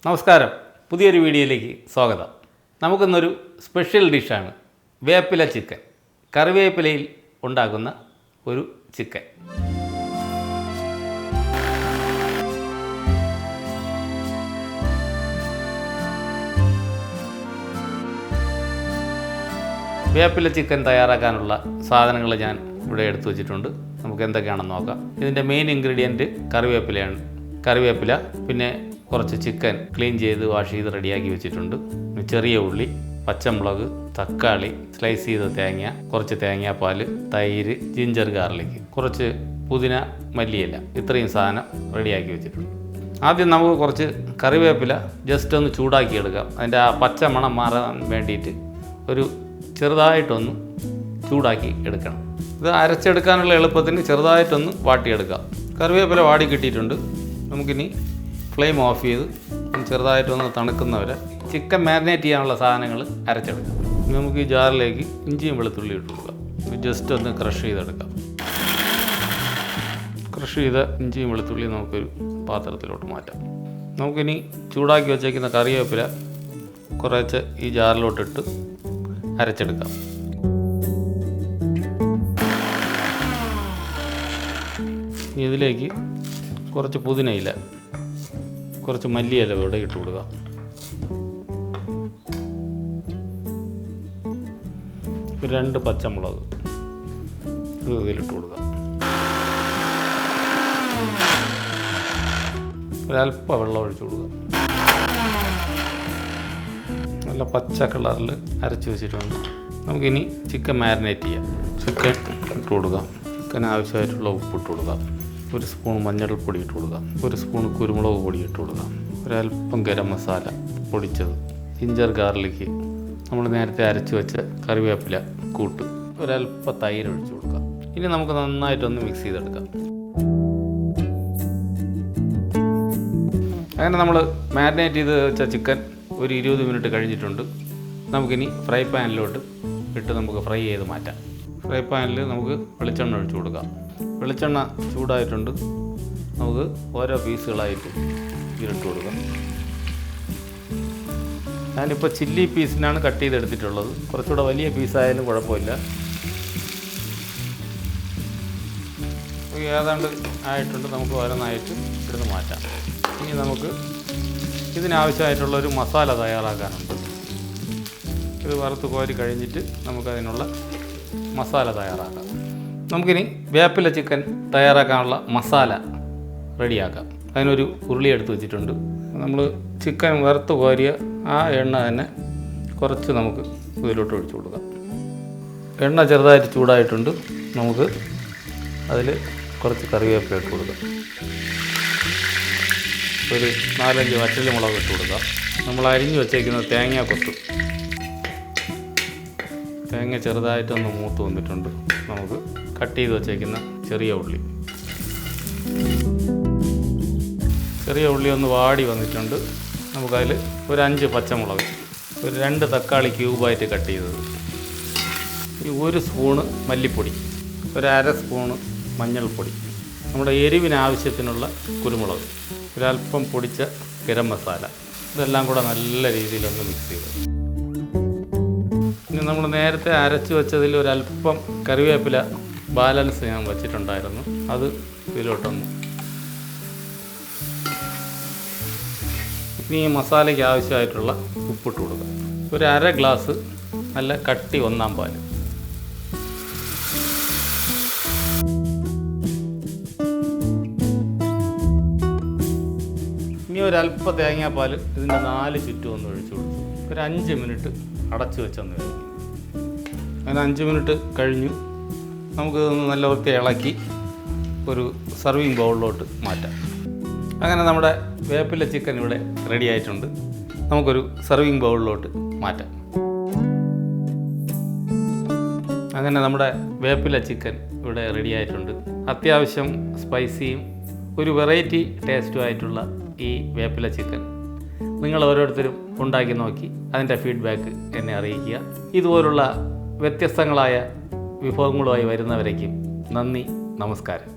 നമസ്കാരം, പുതിയൊരു വീഡിയോയിലേക്ക് സ്വാഗതം. നമുക്കിന്നൊരു സ്പെഷ്യൽ ഡിഷാണ് വേപ്പില ചിക്കൻ. കറിവേപ്പിലയിൽ ഉണ്ടാക്കുന്ന ഒരു ചിക്കൻ. വേപ്പില ചിക്കൻ തയ്യാറാക്കാനുള്ള സാധനങ്ങൾ ഞാൻ ഇവിടെ എടുത്തു വച്ചിട്ടുണ്ട്. നമുക്ക് എന്തൊക്കെയാണെന്ന് നോക്കാം. ഇതിൻ്റെ മെയിൻ ഇൻഗ്രീഡിയൻറ്റ് കറിവേപ്പിലയാണ്. കറിവേപ്പില, പിന്നെ കുറച്ച് ചിക്കൻ ക്ലീൻ ചെയ്ത് വാഷ് ചെയ്ത് റെഡിയാക്കി വെച്ചിട്ടുണ്ട്. ചെറിയ ഉള്ളി, പച്ചമുളക്, തക്കാളി, സ്ലൈസ് ചെയ്ത തേങ്ങ, കുറച്ച് തേങ്ങാപ്പാൽ, തൈര്, ജിഞ്ചർ ഗാർലിക്, കുറച്ച് പുതിന, മല്ലിയില, ഇത്രയും സാധനം റെഡിയാക്കി വെച്ചിട്ടുണ്ട്. ആദ്യം നമുക്ക് കുറച്ച് കറിവേപ്പില ജസ്റ്റ് ഒന്ന് ചൂടാക്കിയെടുക്കാം. അതിൻ്റെ ആ പച്ച മണം മാറാൻ വേണ്ടിയിട്ട് ഒരു ചെറുതായിട്ടൊന്ന് ചൂടാക്കി എടുക്കണം. ഇത് അരച്ചെടുക്കാനുള്ള എളുപ്പത്തിന് ചെറുതായിട്ടൊന്ന് വാട്ടിയെടുക്കാം. കറിവേപ്പില വാടി കിട്ടിയിട്ടുണ്ട്. നമുക്കിനി ഫ്ലെയിം ഓഫ് ചെയ്ത് ചെറുതായിട്ടൊന്ന് തണുക്കുന്നവരെ ചിക്കൻ മാരിനേറ്റ് ചെയ്യാനുള്ള സാധനങ്ങൾ അരച്ചെടുക്കാം. നമുക്ക് ഈ ജാറിലേക്ക് ഇഞ്ചിയും വെളുത്തുള്ളി ഇട്ട് കൊടുക്കാം. ജസ്റ്റ് ഒന്ന് ക്രഷ് ചെയ്തെടുക്കാം. ക്രഷ് ചെയ്ത ഇഞ്ചിയും വെളുത്തുള്ളിയും നമുക്കൊരു പാത്രത്തിലോട്ട് മാറ്റാം. നമുക്കിനി ചൂടാക്കി വച്ചേക്കുന്ന കറിവേപ്പില കുറച്ച് ഈ ജാറിലോട്ടിട്ട് അരച്ചെടുക്കാം. ഇതിലേക്ക് കുറച്ച് പുതിനയില, കുറച്ച് മല്ലിയില ഇവിടെ ഇട്ട് കൊടുക്കുക. രണ്ട് പച്ചമുളക് ഇതിലിട്ട് കൊടുക്കുക. ഒരല്പം വെള്ളം ഒഴിച്ചു കൊടുക്കുക. നല്ല പച്ച കളറിൽ അരച്ച് വെച്ചിട്ടുണ്ട്. നമുക്കിനി ചിക്കൻ മാരിനേറ്റ് ചെയ്യാം. ചിക്കൻ ഇട്ട് കൊടുക്കാം. ചിക്കൻ ആവശ്യമായിട്ടുള്ള ഉപ്പിട്ട് കൊടുക്കാം. ഒരു സ്പൂൺ മഞ്ഞൾപ്പൊടി ഇട്ട് കൊടുക്കാം. ഒരു സ്പൂൺ കുരുമുളക് പൊടി ഇട്ട് കൊടുക്കാം. ഒരല്പം ഗരം മസാല പൊടിച്ചത്, ജിഞ്ചർ ഗാർലിക്, നമ്മൾ നേരത്തെ അരച്ച് വെച്ച കറിവേപ്പില കൂട്ട്, ഒരല്പം തൈര് ഒഴിച്ച് കൊടുക്കാം. ഇനി നമുക്ക് നന്നായിട്ടൊന്ന് മിക്സ് ചെയ്തെടുക്കാം. അങ്ങനെ നമ്മൾ മാരിനേറ്റ് ചെയ്ത് വെച്ച ചിക്കൻ ഒരു 20 മിനിറ്റ് കഴിഞ്ഞിട്ടുണ്ട്. നമുക്കിനി ഫ്രൈ പാനിലോട്ട് ഇട്ട് നമുക്ക് ഫ്രൈ ചെയ്ത് മാറ്റാം. ഫ്രൈ പാനിൽ നമുക്ക് വെളിച്ചെണ്ണ ഒഴിച്ചു കൊടുക്കാം. വെളിച്ചെണ്ണ ചൂടായിട്ടുണ്ട്. നമുക്ക് ഓരോ പീസുകളായിട്ട് ഇതിലിട്ട് കൊടുക്കാം. ഞാനിപ്പോൾ ചില്ലി പീസിനാണ് കട്ട് ചെയ്തെടുത്തിട്ടുള്ളത്. കുറച്ചുകൂടെ വലിയ പീസായാലും കുഴപ്പമില്ല. ഏതാണ്ട് ആയിട്ടുണ്ട്. നമുക്ക് ഓരോന്നായിട്ട് ഇവിടുന്ന് മാറ്റാം. ഇനി നമുക്ക് ഇതിനാവശ്യമായിട്ടുള്ളൊരു മസാല തയ്യാറാക്കാനുണ്ട്. ഇത് വറുത്ത് കോരി കഴിഞ്ഞിട്ട് നമുക്കതിനുള്ള മസാല തയ്യാറാക്കാം. നമുക്കിനി വേപ്പില ചിക്കൻ തയ്യാറാക്കാനുള്ള മസാല റെഡിയാക്കാം. അതിനൊരു ഉരുളി എടുത്ത് വെച്ചിട്ടുണ്ട്. നമ്മൾ ചിക്കൻ വറുത്ത് കോരിയ ആ എണ്ണ തന്നെ കുറച്ച് നമുക്ക് ഇതിലോട്ട് ഒഴിച്ചു കൊടുക്കാം. എണ്ണ ചെറുതായിട്ട് ചൂടായിട്ടുണ്ട്. നമുക്ക് അതിൽ കുറച്ച് കറിവേപ്പില ഇട്ട് കൊടുക്കാം. ഒരു 4-5 വറ്റൽമുളക് ഇട്ട് കൊടുക്കാം. നമ്മൾ അരിഞ്ഞു വച്ചേക്കുന്ന തേങ്ങാക്കൊത്ത്, തേങ്ങ ചെറുതായിട്ടൊന്ന് മൂത്ത് വന്നിട്ടുണ്ട്. നമുക്ക് കട്ട് ചെയ്ത് വച്ചേക്കുന്ന ചെറിയ ഉള്ളി ഒന്ന് വാടി വന്നിട്ടുണ്ട്. നമുക്കതിൽ ഒരു 5 പച്ചമുളക്, ഒരു 2 തക്കാളി ക്യൂബായിട്ട് കട്ട് ചെയ്തത്, ഒരു സ്പൂണ് മല്ലിപ്പൊടി, ഒരു 1/2 സ്പൂണ് മഞ്ഞൾപ്പൊടി, നമ്മുടെ എരിവിനാവശ്യത്തിനുള്ള കുരുമുളക്, ഒരല്പം പൊടിച്ച ഗരം മസാല, ഇതെല്ലാം കൂടെ നല്ല രീതിയിലൊന്ന് മിക്സ് ചെയ്ത്. ഇനി നമ്മൾ നേരത്തെ അരച്ച് വെച്ചതിൽ ഒരല്പം കറിവേപ്പില ബാലൻസ് ഞാൻ വച്ചിട്ടുണ്ടായിരുന്നു. അത് ഇതിലോട്ടൊന്ന്. ഇനി ഈ മസാലയ്ക്ക് ആവശ്യമായിട്ടുള്ള ഉപ്പിട്ട് കൊടുക്കുക. ഒരു 1/2 ഗ്ലാസ് നല്ല കട്ടി 1-ാം പാൽ. ഇനി ഒരല്പം തേങ്ങാപ്പാൽ ഇതിൻ്റെ 4 ചുറ്റും ഒന്ന് ഒഴിച്ചു കൊടുത്തു. ഒരു 5 മിനിറ്റ് അടച്ചു വെച്ചൊന്ന് കഴിഞ്ഞു. അങ്ങനെ 5 മിനിറ്റ് കഴിഞ്ഞു. നമുക്ക് നല്ല വൃത്തി ഇളക്കി ഒരു സർവിങ് ബൗളിലോട്ട് മാറ്റാം. അങ്ങനെ നമ്മുടെ വേപ്പില ചിക്കൻ ഇവിടെ റെഡി ആയിട്ടുണ്ട്. നമുക്കൊരു സർവിങ് ബൗളിലോട്ട് മാറ്റാം. അങ്ങനെ നമ്മുടെ വേപ്പില ചിക്കൻ ഇവിടെ റെഡി ആയിട്ടുണ്ട്. അത്യാവശ്യം സ്പൈസിയും ഒരു വെറൈറ്റി ടേസ്റ്റും ആയിട്ടുള്ള ഈ വേപ്പില ചിക്കൻ നിങ്ങൾ ഓരോരുത്തരും ഉണ്ടാക്കി നോക്കി അതിൻ്റെ ഫീഡ്ബാക്ക് എന്നെ അറിയിക്കുക. ഇതുപോലുള്ള വ്യത്യസ്തങ്ങളായ വിഭവങ്ങളുമായി വരുന്നവരേക്കും നന്ദി, നമസ്കാരം.